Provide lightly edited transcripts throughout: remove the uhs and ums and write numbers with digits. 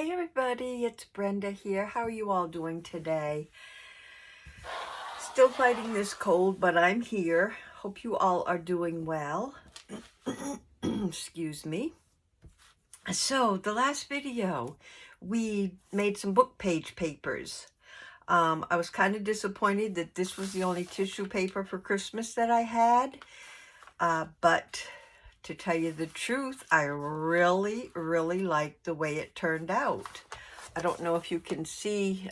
Hey everybody, it's Brenda here. How are you all doing today? Still fighting this cold, but I'm here. Hope you all are doing well. Excuse me. So, the last video, we made some book page papers. I was kind of disappointed that this was the only tissue paper for Christmas that I had. But to tell you the truth, I really, really liked the way it turned out. I don't know if you can see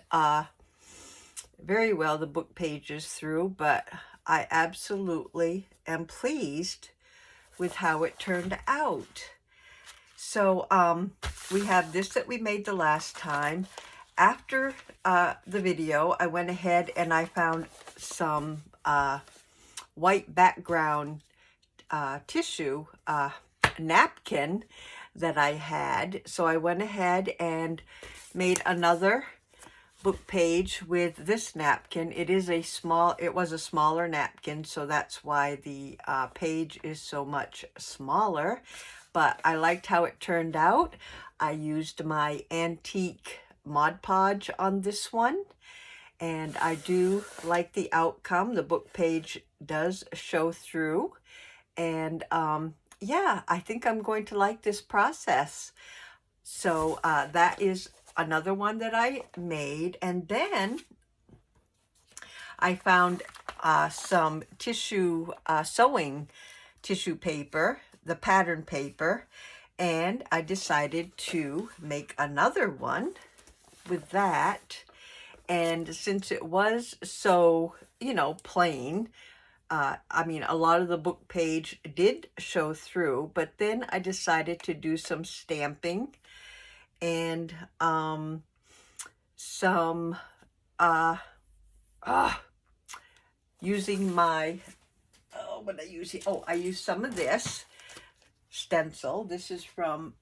very well the book pages through, but I absolutely am pleased with how it turned out. So we have this that we made the last time. After the video, I went ahead and I found some white background tissue napkin that I had. So I went ahead and made another book page with this napkin. It was a smaller napkin, so that's why the page is so much smaller. But I liked how it turned out. I used my antique Mod Podge on this one, and I do like the outcome. The book page does show through, and yeah, I think I'm going to like this process. So that is another one that I made. And then I found some tissue, sewing tissue paper, the pattern paper, and I decided to make another one with that. And since it was so, plain, I mean, a lot of the book page did show through, but then I decided to do some stamping and some using my I used some of this stencil. This is from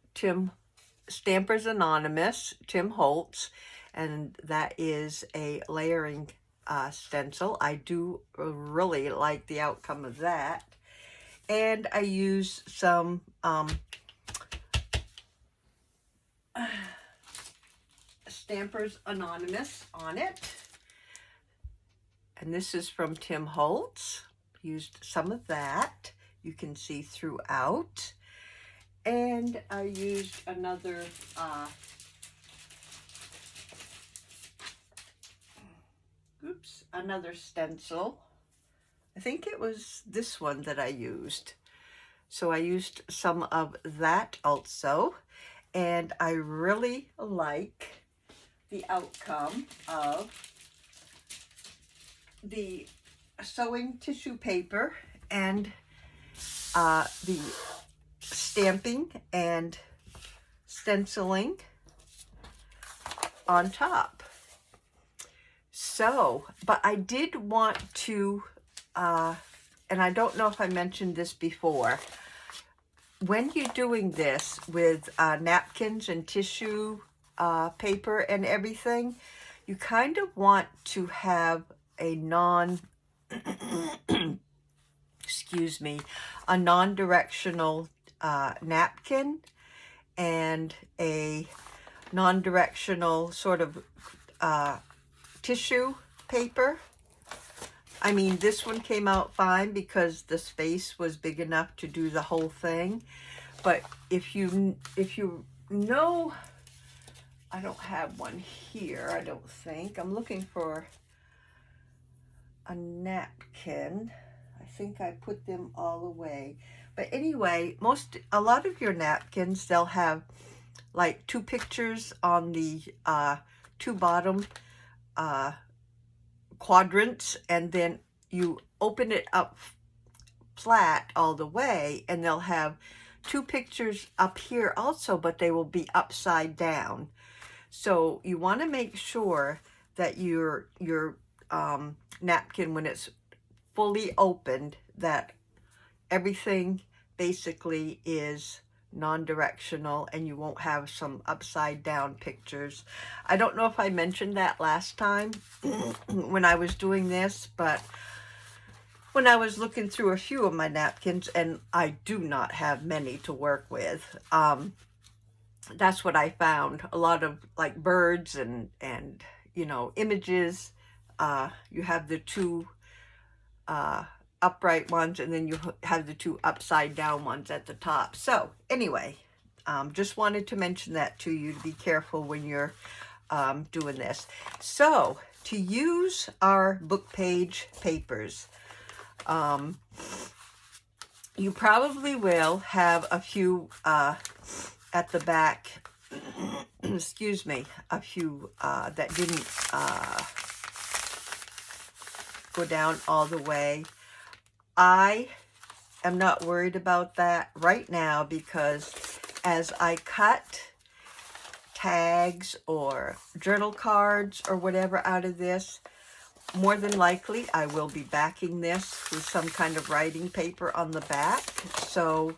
Stampers Anonymous, Tim Holtz, and that is a layering stencil. I do really like the outcome of that. And I use some Stampers Anonymous on it. And this is from Tim Holtz. Used some of that. You can see throughout. And I used another another stencil. I think it was this one that I used. So I used some of that also. And I really like the outcome of the sewing tissue paper and the stamping and stenciling on top. So, but I did want to, and I don't know if I mentioned this before, when you're doing this with napkins and tissue paper and everything, you kind of want to have a excuse me, a non-directional napkin and a non-directional sort of tissue paper. I mean, this one came out fine because the space was big enough to do the whole thing. But if you know, I don't have one here, I don't think. I'm looking for a napkin. I think I put them all away. But anyway, a lot of your napkins, they'll have like two pictures on the two bottom quadrants, and then you open it up flat all the way, and they'll have two pictures up here also, but they will be upside down. So you want to make sure that your napkin, when it's fully opened, that everything basically is non-directional and you won't have some upside down pictures. I don't know if I mentioned that last time when I was doing this, but when I was looking through a few of my napkins, and I do not have many to work with, that's what I found. A lot of like birds and you know, images. You have the two upright ones, and then you have the two upside down ones at the top. So anyway, just wanted to mention that to you, to be careful when you're doing this. So to use our book page papers, you probably will have a few at the back, excuse me, a few that didn't go down all the way. I am not worried about that right now, because as I cut tags or journal cards or whatever out of this, more than likely I will be backing this with some kind of writing paper on the back. So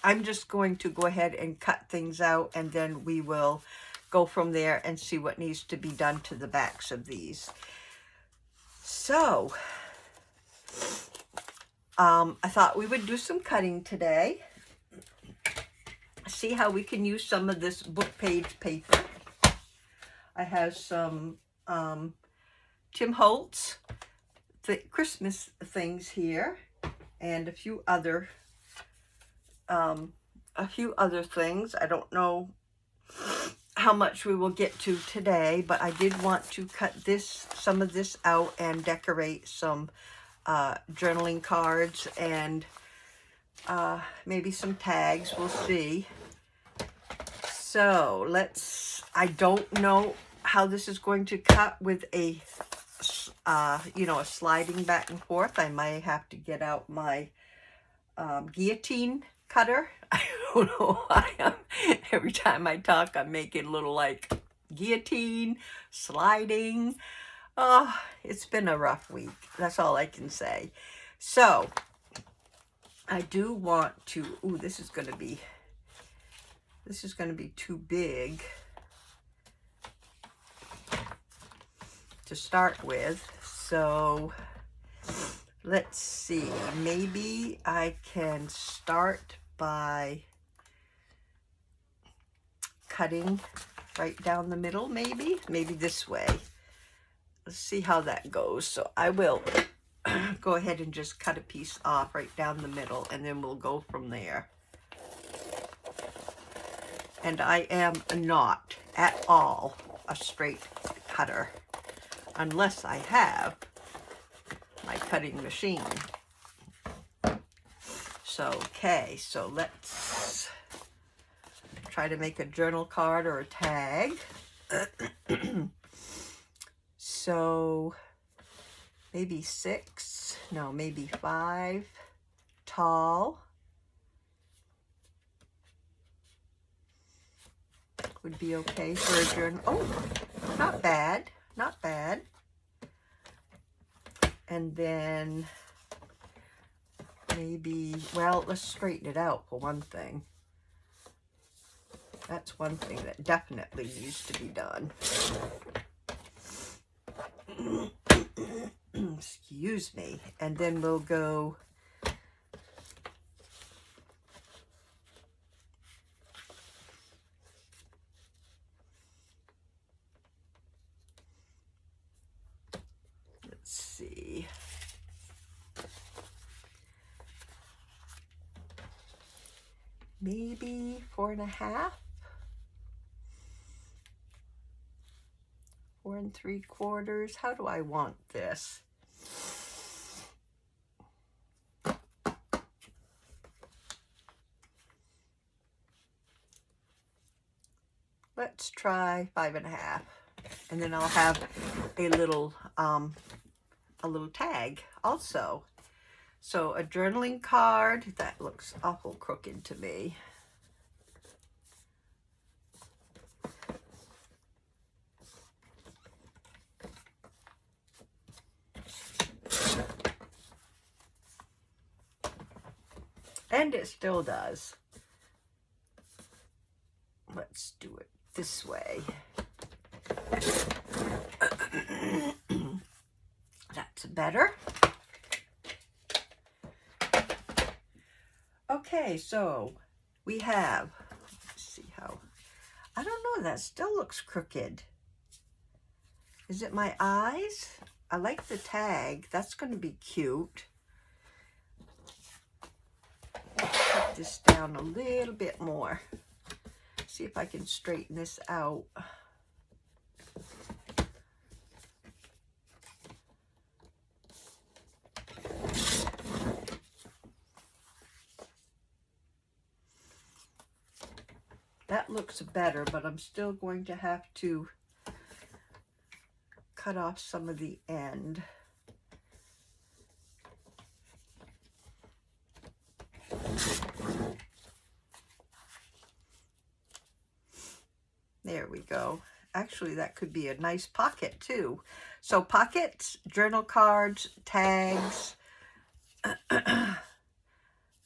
I'm just going to go ahead and cut things out, and then we will go from there and see what needs to be done to the backs of these. So I thought we would do some cutting today. See how we can use some of this book page paper. I have some Tim Holtz Christmas things here, and a few other things. I don't know how much we will get to today, but I did want to cut some of this out and decorate some journaling cards and maybe some tags. We'll see. So I don't know how this is going to cut with a you know, a sliding back and forth. I might have to get out my guillotine cutter. I don't know why every time I talk, I'm making a little like guillotine, sliding. Oh, it's been a rough week. That's all I can say. So I do want to, ooh, this is going to be too big to start with. So let's see, maybe I can start by cutting right down the middle, maybe this way. Let's see how that goes. So I will go ahead and just cut a piece off right down the middle, and then we'll go from there. And I am not at all a straight cutter, unless I have my cutting machine. So, okay, so let's try to make a journal card or a tag. So maybe 6, no, maybe 5 tall would be okay for a journal. Oh, not bad, not bad. And then maybe, well, let's straighten it out for one thing. That's one thing that definitely needs to be done. Excuse me. And then we'll go let's see. Maybe 4.5. 4 3/4. How do I want this? Let's try 5.5, and then I'll have a little tag also. So a journaling card, that looks awful crooked to me. And it still does. Let's do it this way. That's better. Okay, so we have, let's see I don't know, that still looks crooked. Is it my eyes? I like the tag. That's going to be cute. Cut this down a little bit more. See if I can straighten this out. That looks better, but I'm still going to have to cut off some of the end. There we go. Actually, that could be a nice pocket too. So pockets, journal cards, tags.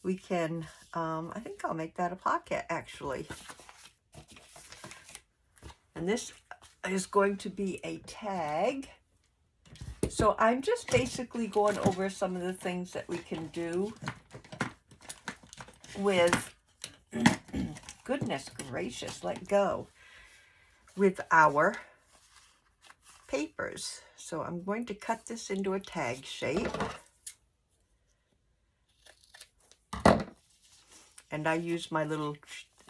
We can, I think I'll make that a pocket actually. And this is going to be a tag. So I'm just basically going over some of the things that we can do with, goodness gracious, let go, with our papers. So I'm going to cut this into a tag shape. And I use my little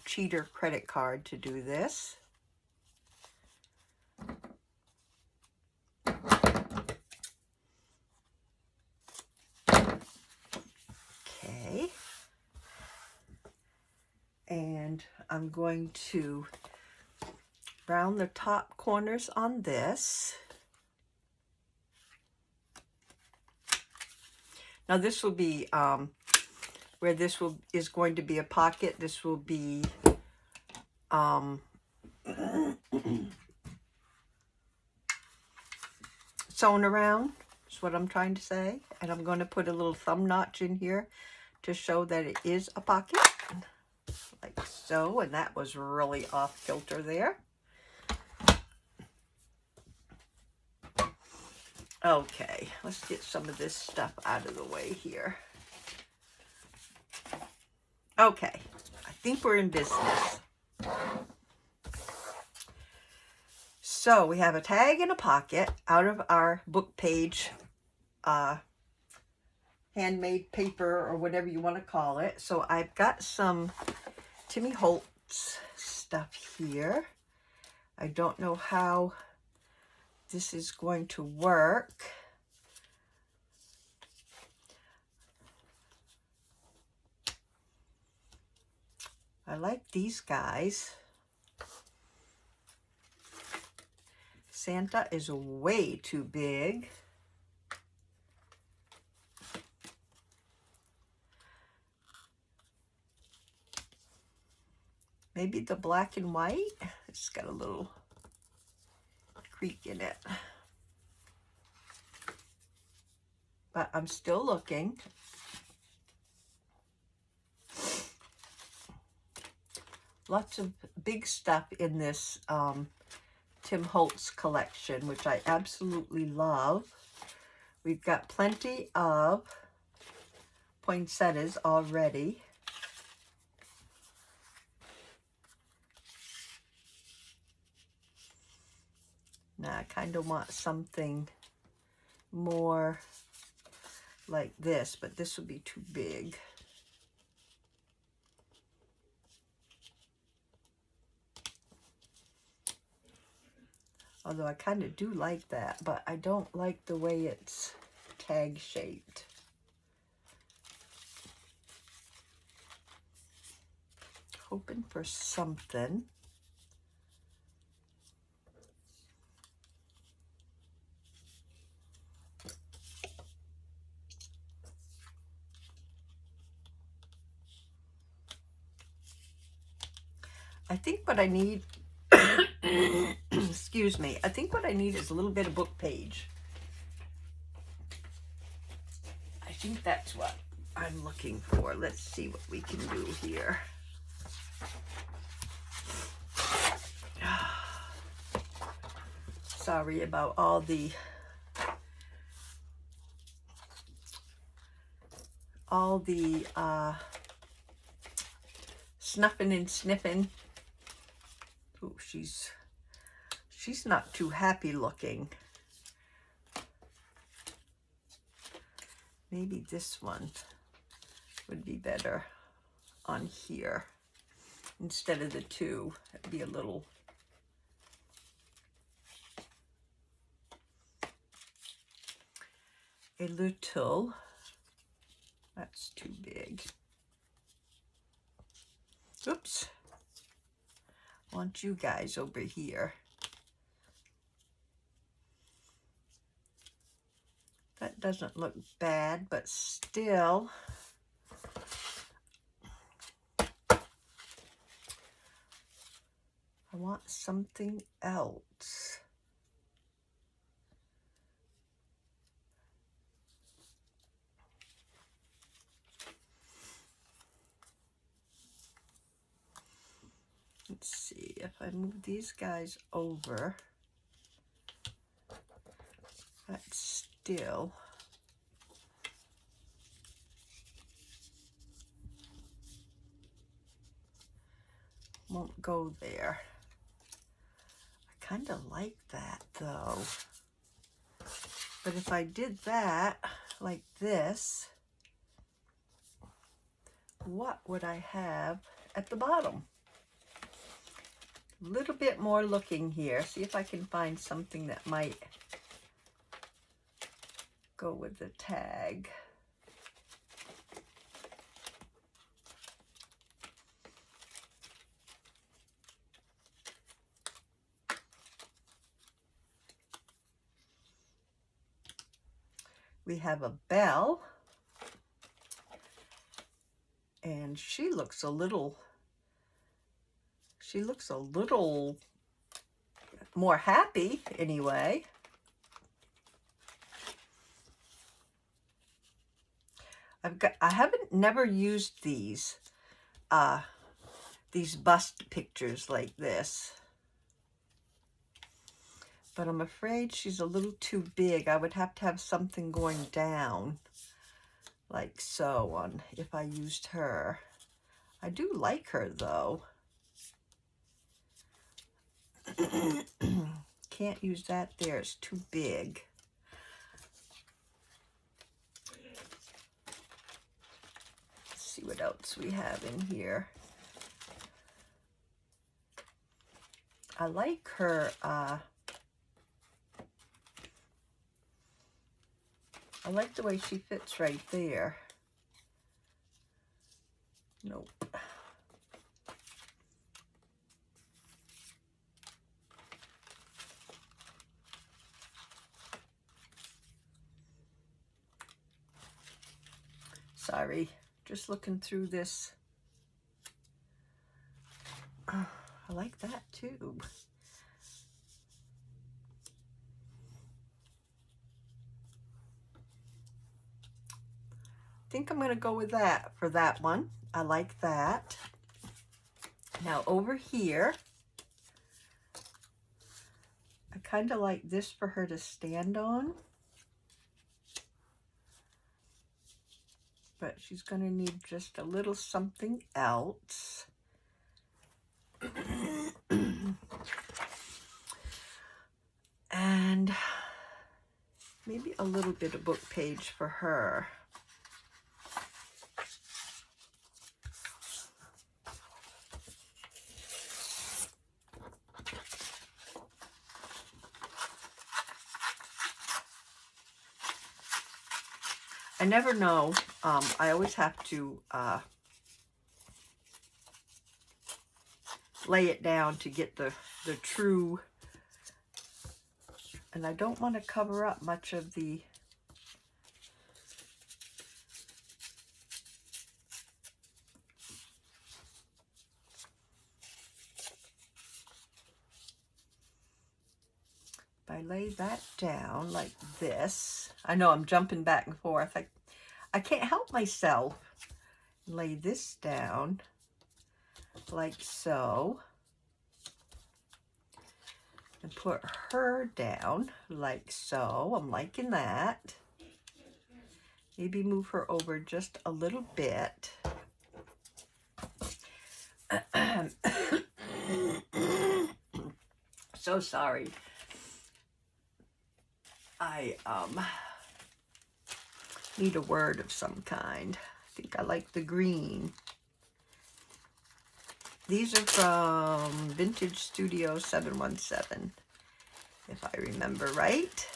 cheater credit card to do this. Okay. And I'm going to round the top corners on this. Now this will be where this is going to be a pocket. This will be sewn around, is what I'm trying to say. And I'm going to put a little thumb notch in here to show that it is a pocket, like so. And that was really off kilter there. Okay, let's get some of this stuff out of the way here. Okay, I think we're in business. So we have a tag and a pocket out of our book page, handmade paper or whatever you want to call it. So I've got some Timmy Holtz stuff here. I don't know how this is going to work. I like these guys. Santa is way too big. Maybe the black and white. It's got a little creak in it. But I'm still looking. Lots of big stuff in this Tim Holtz collection, which I absolutely love. We've got plenty of poinsettias already. Now I kind of want something more like this, but this would be too big. Although I kind of do like that, but I don't like the way it's tag shaped. Hoping for something. I think what I need, excuse me, I think what I need is a little bit of book page. I think that's what I'm looking for. Let's see what we can do here. Sorry about all the snuffing and sniffing. Oh, she's not too happy looking. Maybe this one would be better on here instead of the two. It'd be a little that's too big. Oops. I want you guys over here. That doesn't look bad, but still. I want something else. Let's see if I move these guys over. That still won't go there. I kind of like that though. But if I did that like this, what would I have at the bottom? A little bit more looking here. See if I can find something that might go with the tag. We have a bell, and she looks a little more happy anyway. I haven't never used these bust pictures like this, but I'm afraid she's a little too big. I would have to have something going down like so on if I used her. I do like her though. Can't use that there, it's too big. Let's see what else we have in here. I like her, I like the way she fits right there. Nope. Sorry, just looking through this. I like that too. I think I'm going to go with that for that one. I like that. Now over here, I kind of like this for her to stand on. But she's going to need just a little something else. And maybe a little bit of book page for her. I never know. I always have to lay it down to get the true, and I don't want to cover up much of the if I lay that down like this. I know I'm jumping back and forth. I can't help myself. Lay this down like so. And put her down like so. I'm liking that. Maybe move her over just a little bit. So sorry. I need a word of some kind. I think I like the green. These are from Vintage Studio 717, if I remember right.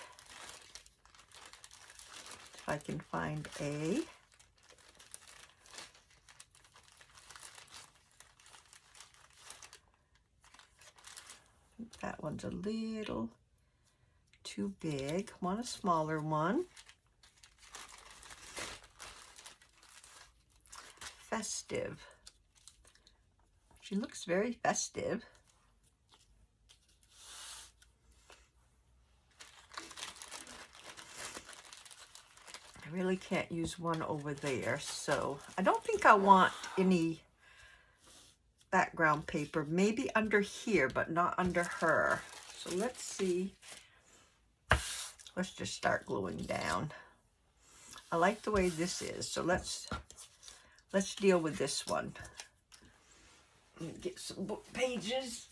If I can find a. That one's a little too big. Want a smaller one. Festive. She looks very festive. I really can't use one over there, so I don't think I want any background paper. Maybe under here, but not under her. So let's see. Let's just start gluing down. I like the way this is, so let's deal with this one. Let me get some book pages.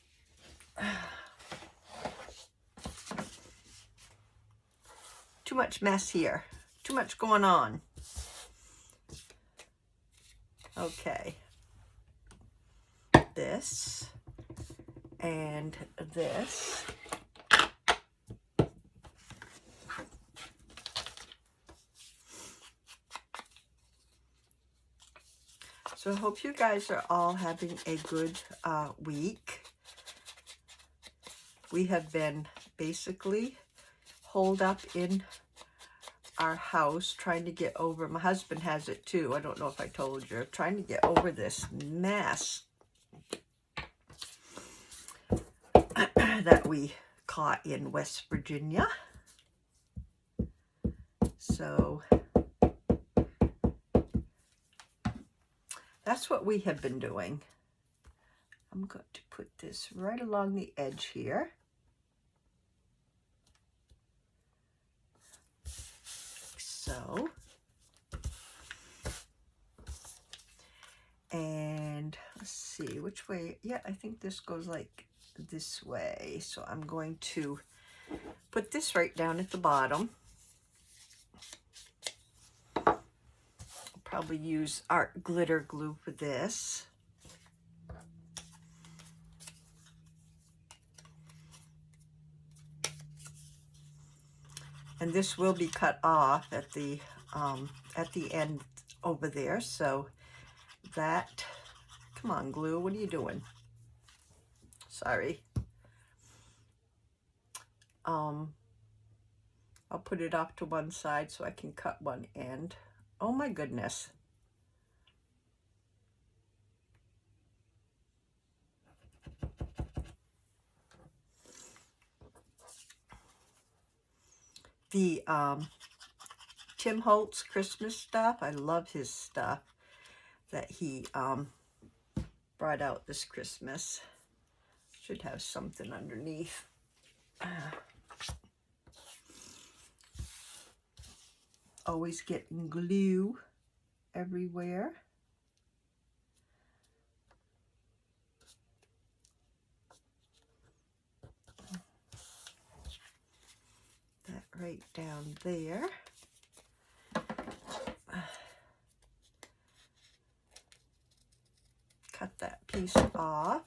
Too much mess here. Too much going on. Okay. This and this. So I hope you guys are all having a good week. We have been basically holed up in our house trying to get over, my husband has it too, I don't know if I told you, trying to get over this mess that we caught in West Virginia. So that's what we have been doing. I'm going to put this right along the edge here. So, and let's see which way. Yeah, I think this goes like this way. So I'm going to put this right down at the bottom. I'll probably use art glitter glue for this. And this will be cut off at the end over there. So that, come on, glue, what are you doing? Sorry. I'll put it off to one side so I can cut one end. Oh my goodness. The Tim Holtz Christmas stuff, I love his stuff that he brought out this Christmas. Should have something underneath. Always getting glue everywhere. That right down there. Cut that piece off.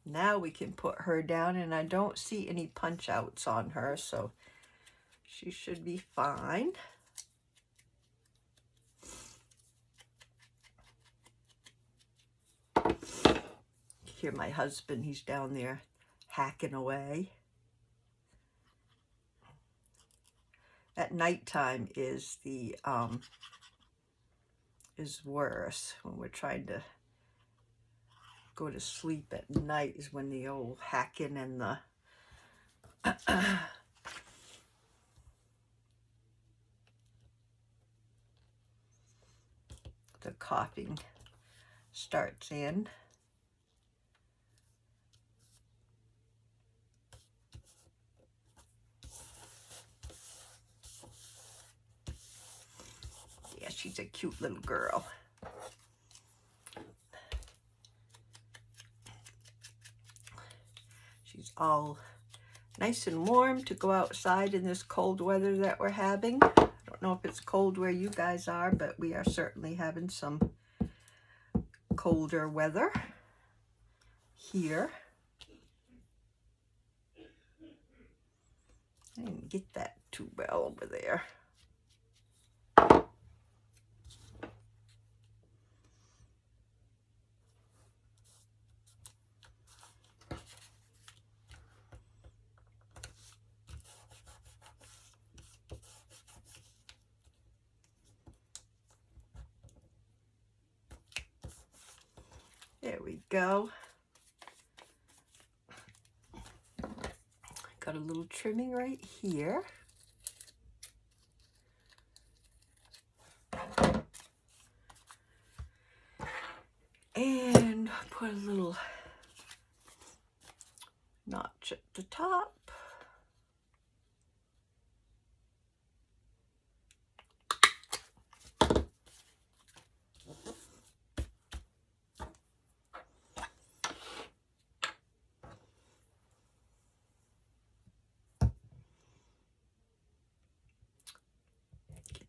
Now we can put her down, and I don't see any punch outs on her, so she should be fine. Hear my husband, he's down there hacking away. At nighttime is the is worse. When we're trying to go to sleep at night is when the old hacking and the the coughing starts in. Yeah, she's a cute little girl. It's all nice and warm to go outside in this cold weather that we're having. I don't know if it's cold where you guys are, but we are certainly having some colder weather here. I didn't get that too well over there. There we go. Got a little trimming right here. And put a little notch at the top.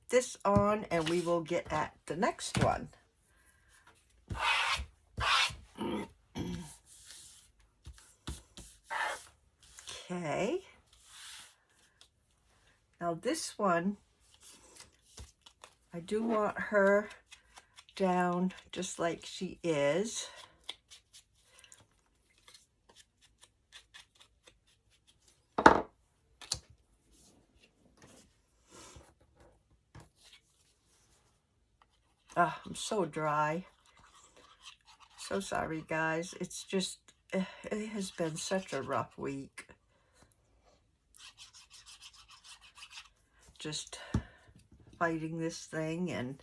This on, and we will get at the next one. Okay. Now this one, I do want her down just like she is. Oh, I'm so dry. So sorry, guys. It's just, it has been such a rough week. Just fighting this thing and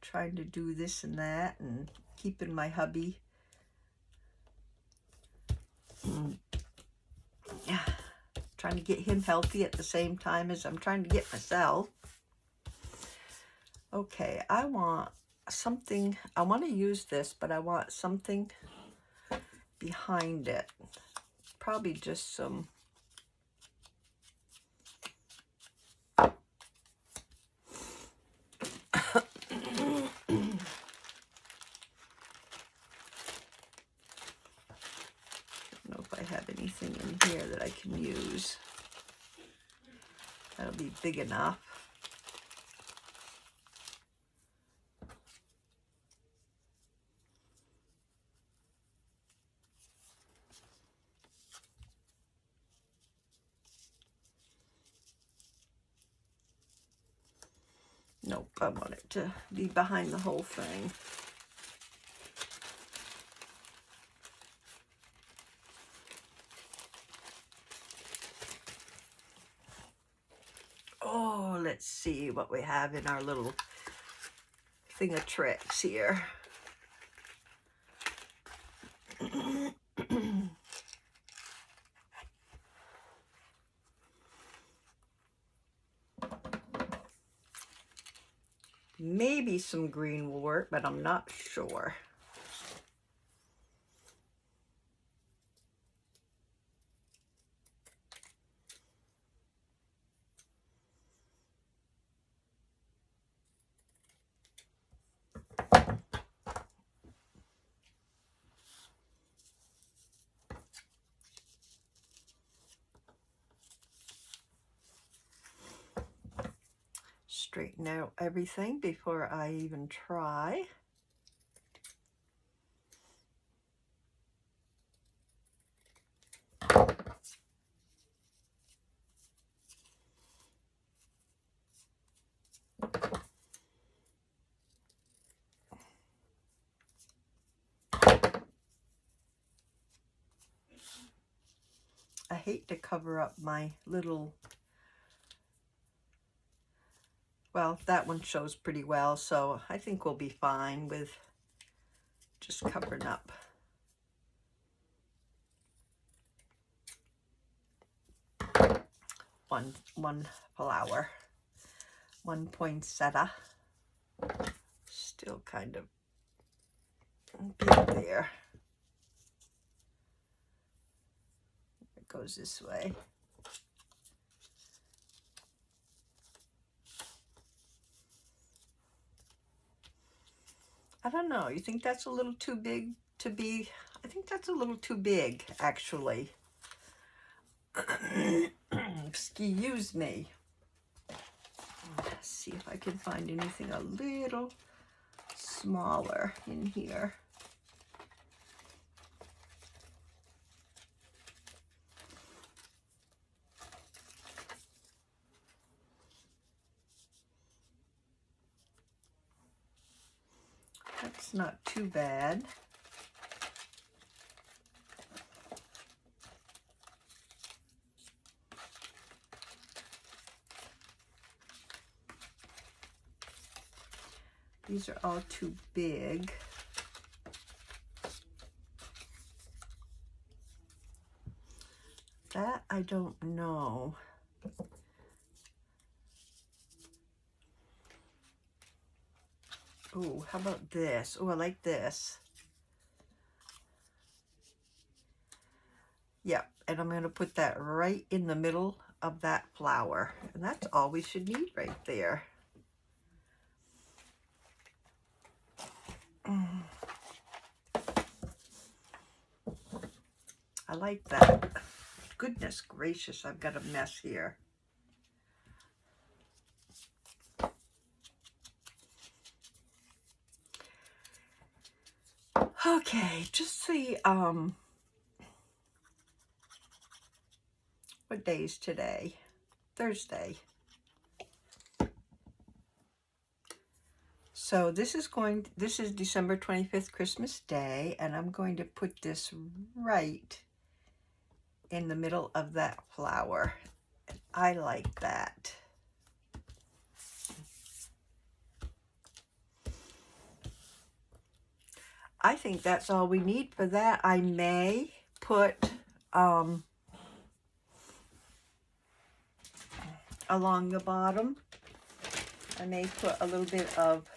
trying to do this and that and keeping my hubby. Yeah, trying to get him healthy at the same time as I'm trying to get myself. Okay, I want something, I want to use this, but I want something behind it. Probably just some I don't know if I have anything in here that I can use. That'll be big enough. Nope, I want it to be behind the whole thing. Oh, let's see what we have in our little thing of tricks here. Maybe some green will work, but I'm not sure. Straighten out everything before I even try. I hate to cover up my little, well, that one shows pretty well, so I think we'll be fine with just covering up. One flower, one poinsettia, still kind of big there. goes this way. I don't know. You think that's a little too big to be? I think that's a little too big, actually. Excuse me. Let's see if I can find anything a little smaller in here. That's not too bad. These are all too big. That I don't know. Oh, how about this? Oh, I like this. Yep, and I'm going to put that right in the middle of that flower. And that's all we should need right there. I like that. Goodness gracious, I've got a mess here. Okay, just see, what day is today? Thursday. So this is December 25th, Christmas Day, and I'm going to put this right in the middle of that flower. I like that. I think that's all we need for that. I may put along the bottom, I may put a little bit of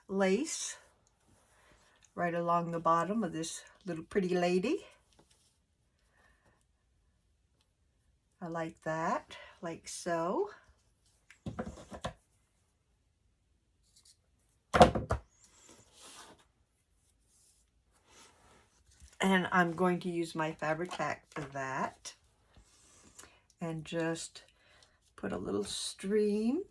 lace right along the bottom of this little pretty lady. I like that, like so. And I'm going to use my Fabri-Tac for that. And just put a little stream.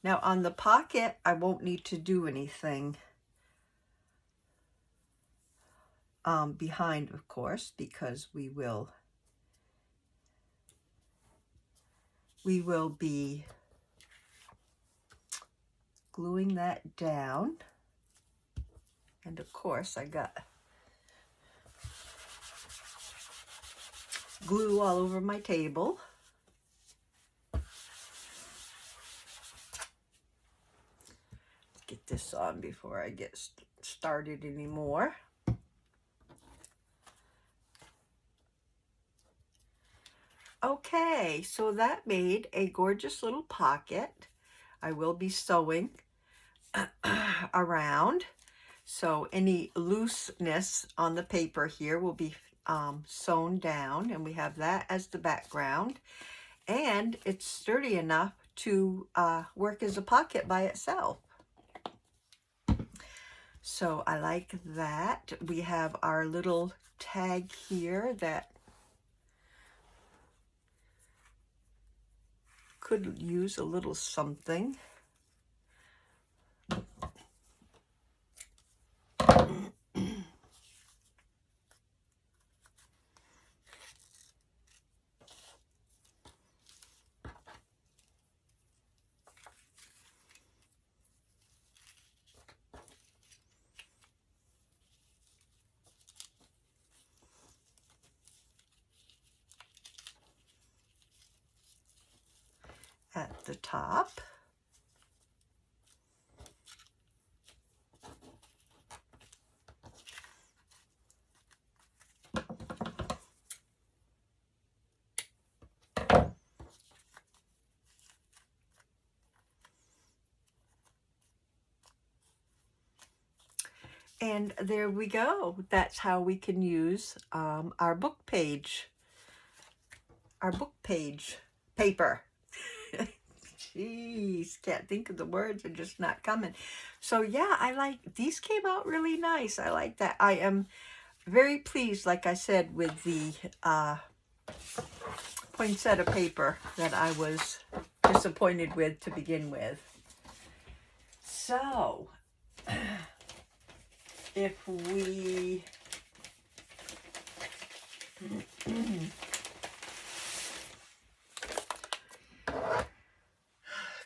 Now on the pocket, I won't need to do anything behind, of course, because we will be gluing that down. And of course, I got glue all over my table. Let's get this on before I get started anymore. Okay, so that made a gorgeous little pocket. I will be sewing around, so any looseness on the paper here will be sewn down, and we have that as the background, and it's sturdy enough to work as a pocket by itself. So I like that. We have our little tag here that could use a little something. At the top. And there we go. That's how we can use our book page paper. Jeez, can't think of the words, they're just not coming. So yeah, I like, these came out really nice. I like that. I am very pleased, like I said, with the poinsettia paper that I was disappointed with to begin with. So, if we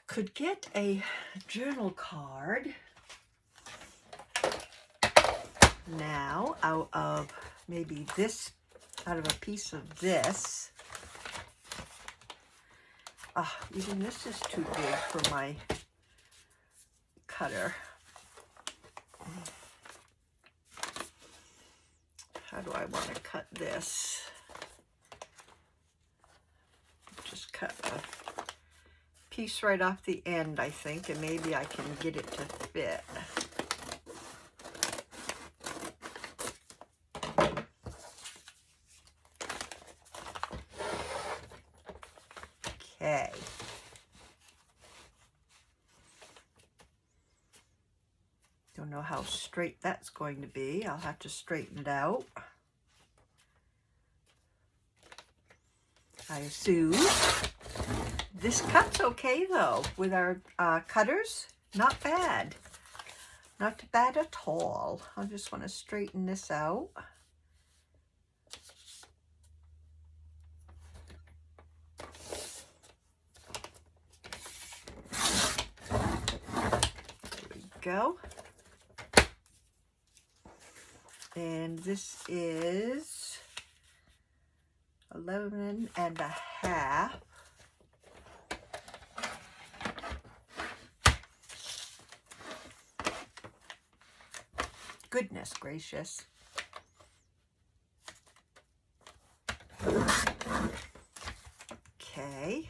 could get a journal card now out of maybe this, out of a piece of this. Even this is too big for my cutter. How do I want to cut this? Just cut a piece right off the end, I think, and maybe I can get it to fit. Okay. Don't know how straight that's going to be. I'll have to straighten it out. I assume. This cuts okay though with our cutters. Not bad. Not bad at all. I just want to straighten this out. There we go. And this is 11.5. Goodness gracious. Okay.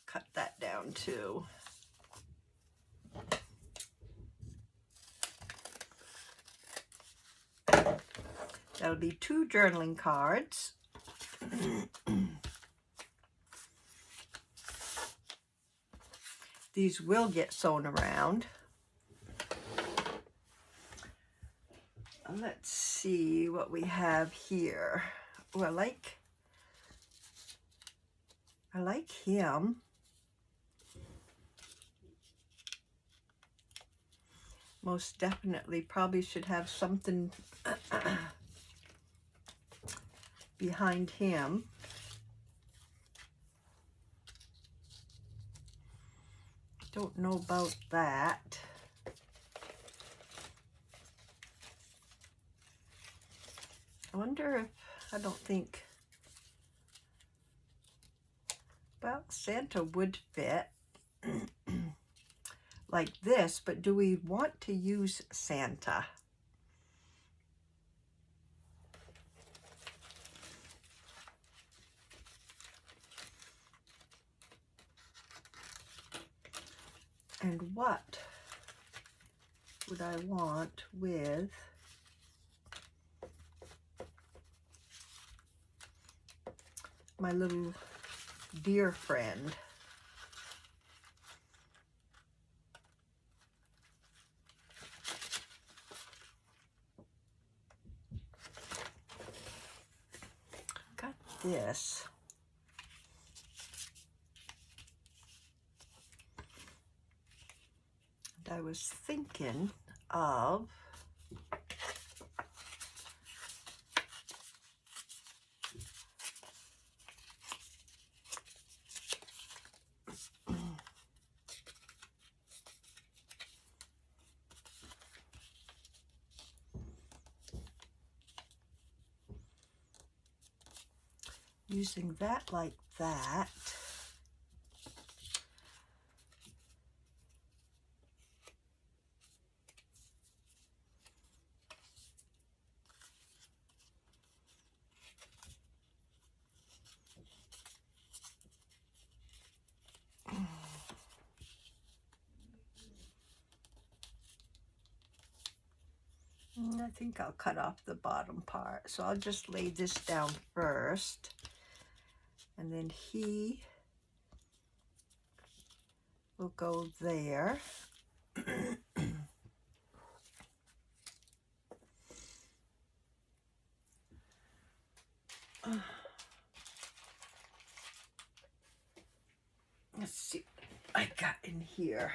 Cut that down too. That'll be 2 journaling cards. These will get sewn around. Let's see what we have here. Oh, I like him. Most definitely probably should have something behind him. Don't know about that. I wonder if, I don't think, well, Santa would fit like this, but do we want to use Santa? And what would I want with my little deer friend? Got this. I was thinking of using that like that. I think I'll cut off the bottom part. So I'll just lay this down first. And then he will go there. Let's see what I got in here.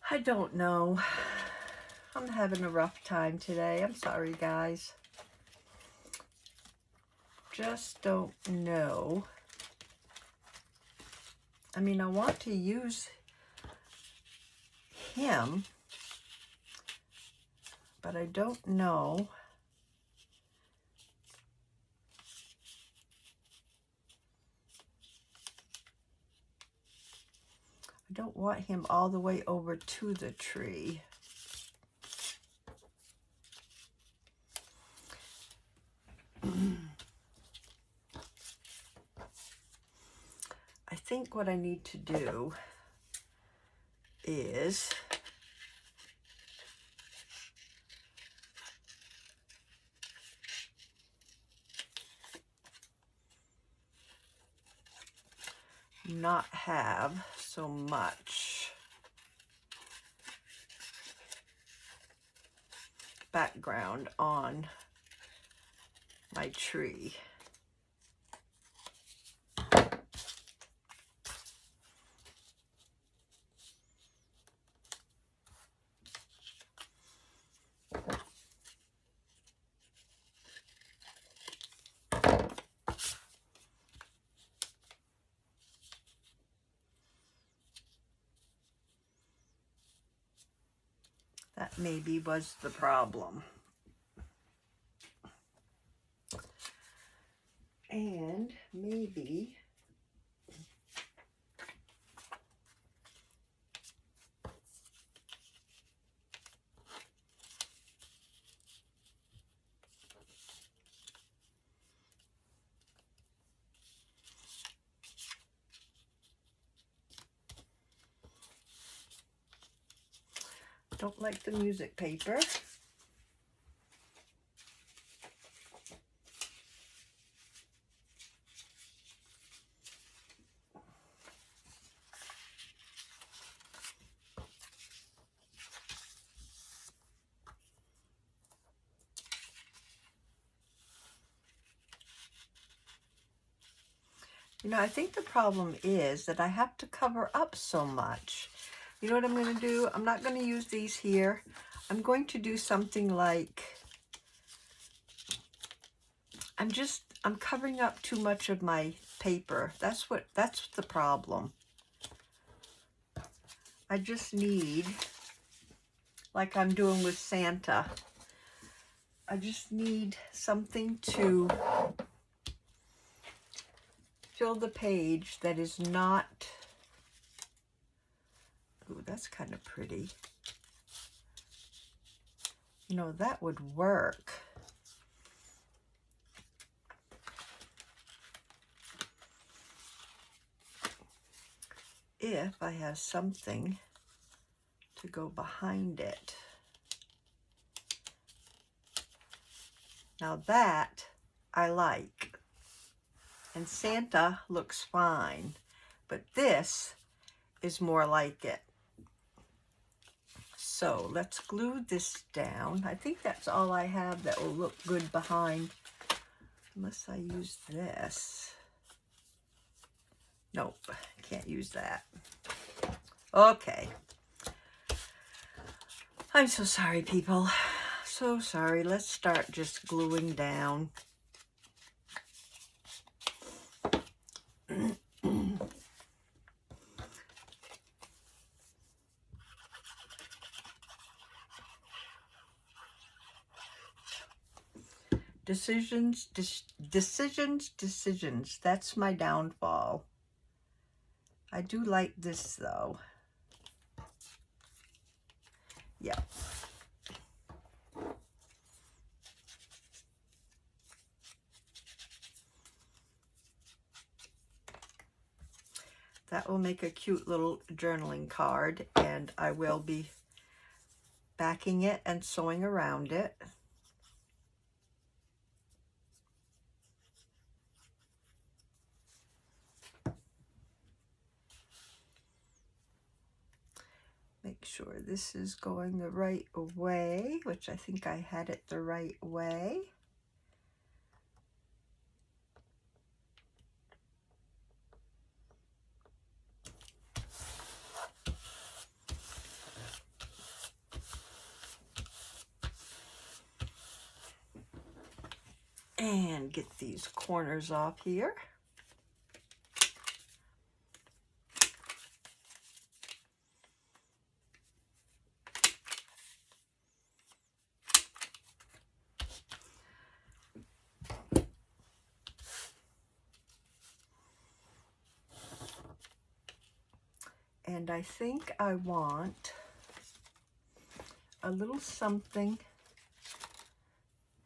I don't know. I'm having a rough time today. I'm sorry, guys. Just don't know. I mean, I want to use him, but I don't know. I don't want him all the way over to the tree. I think what I need to do is not have so much background on my tree. That maybe was the problem. And maybe don't like the music paper. You know, I think the problem is that I have to cover up so much. You know what I'm going to do? I'm not going to use these here. I'm going to do something like, I'm covering up too much of my paper. That's the problem. I just need, like I'm doing with Santa, I just need something to fill the page that is not, ooh, that's kind of pretty. You know, that would work. If I have something to go behind it. Now that I like. And Santa looks fine, but this is more like it. So let's glue this down. I think that's all I have that will look good behind, unless I use this. Nope, can't use that. Okay. I'm so sorry, people. So sorry. Let's start just gluing down. Decisions. That's my downfall. I do like this, though. Yeah. That will make a cute little journaling card, and I will be backing it and sewing around it. Make sure this is going the right way, which I think I had it the right way. And get these corners off here. And I think I want a little something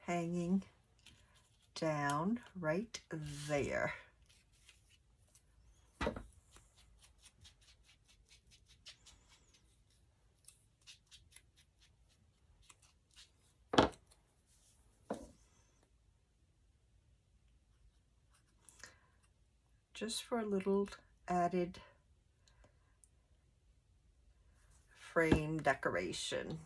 hanging down right there. Just for a little added frame decoration.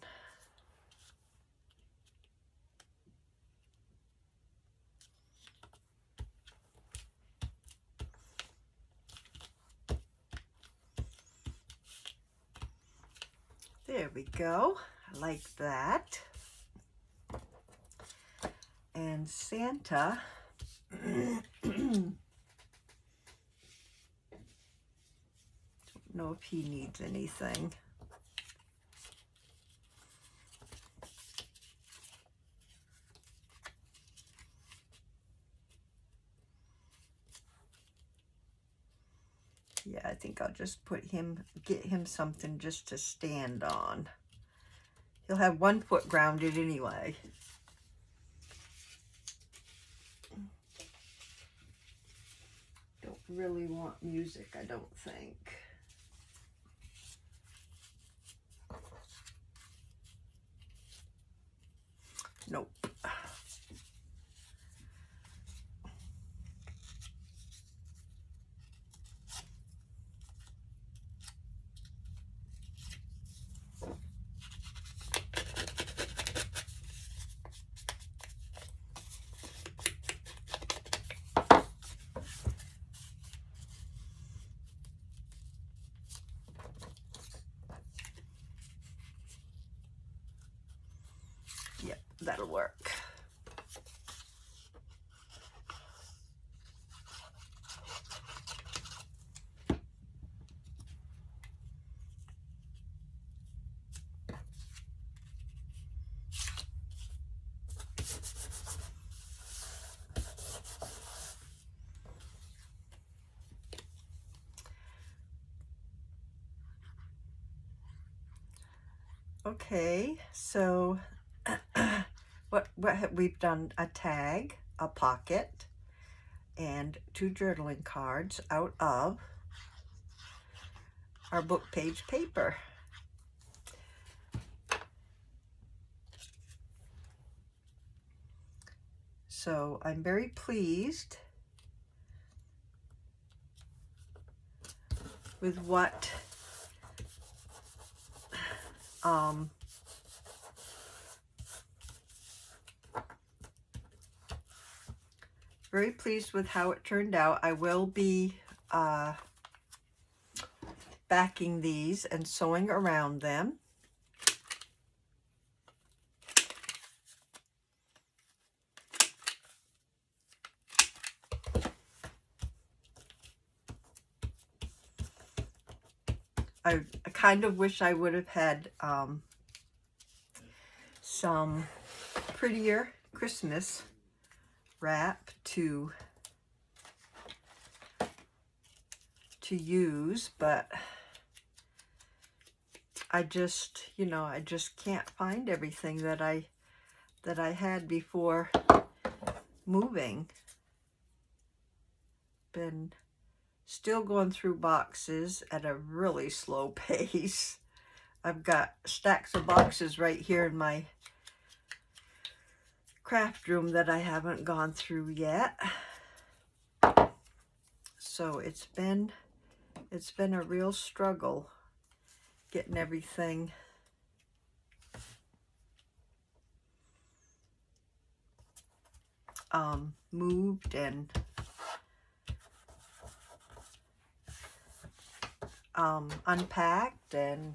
There we go. I like that. And Santa, don't know if he needs anything. Yeah, I think I'll just get him something just to stand on. He'll have 1 foot grounded anyway. Don't really want music, I don't think. Nope. Yep, that'll work. Okay, so what have we've done? A tag, a pocket, and 2 journaling cards out of our book page paper. So I'm very pleased with what very pleased with how it turned out. I will be backing these and sewing around them. I kind of wish I would have had some prettier Christmas wrap to use, but I just, you know, I just can't find everything that I had before moving. Been still going through boxes at a really slow pace. I've got stacks of boxes right here in my craft room that I haven't gone through yet. So it's been a real struggle getting everything moved and unpacked, and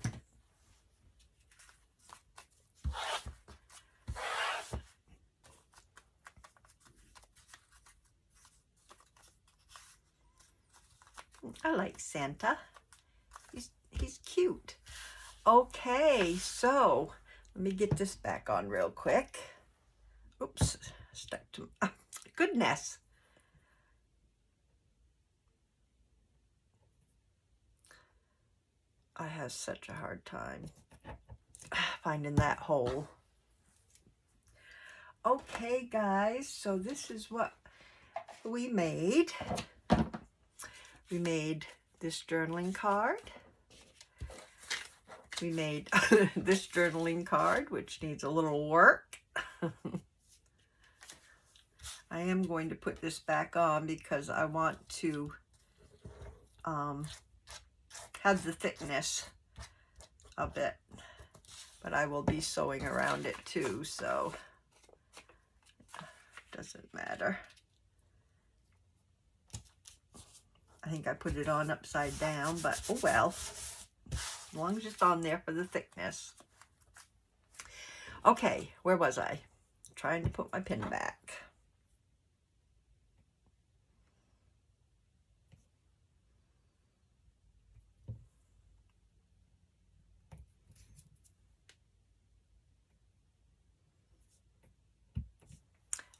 I like Santa. He's cute. Okay, so let me get this back on real quick. Oops, stuck to goodness. I have such a hard time finding that hole. Okay, guys, so this is what we made. We made this journaling card. We made this journaling card, which needs a little work. I am going to put this back on because I want to have the thickness of it, but I will be sewing around it too, so it doesn't matter. I think I put it on upside down, but oh well, as long as it's on there for the thickness. Okay, where was I? Trying to put my pin back.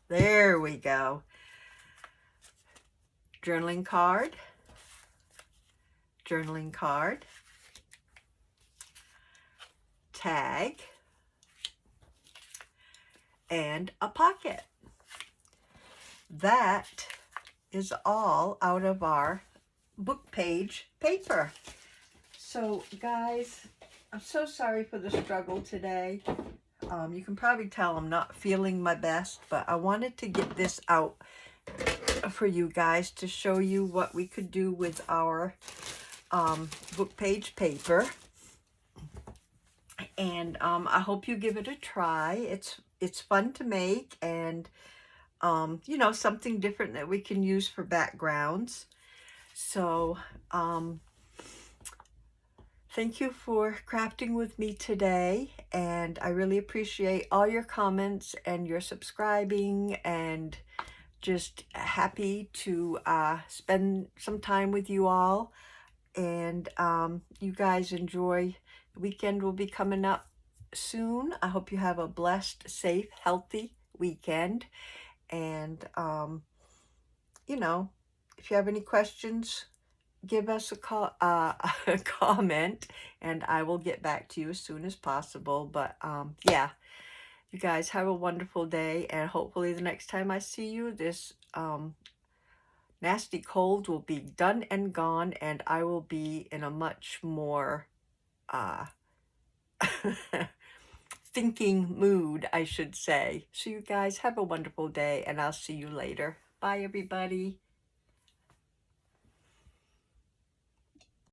There we go. Journaling card, tag, and a pocket. That is all out of our book page paper. So guys, I'm so sorry for the struggle today. You can probably tell I'm not feeling my best, but I wanted to get this out for you guys to show you what we could do with our book page paper. And I hope you give it a try. It's fun to make, and you know, something different that we can use for backgrounds. So thank you for crafting with me today, and I really appreciate all your comments and your subscribing, and just happy to spend some time with you all. And you guys enjoy. The weekend will be coming up soon. I hope you have a blessed, safe, healthy weekend. And you know, if you have any questions, give us a call, a comment, and I will get back to you as soon as possible. But yeah, you guys have a wonderful day, and hopefully the next time I see you, this nasty cold will be done and gone, and I will be in a much more thinking mood, I should say. So you guys have a wonderful day, and I'll see you later. Bye, everybody.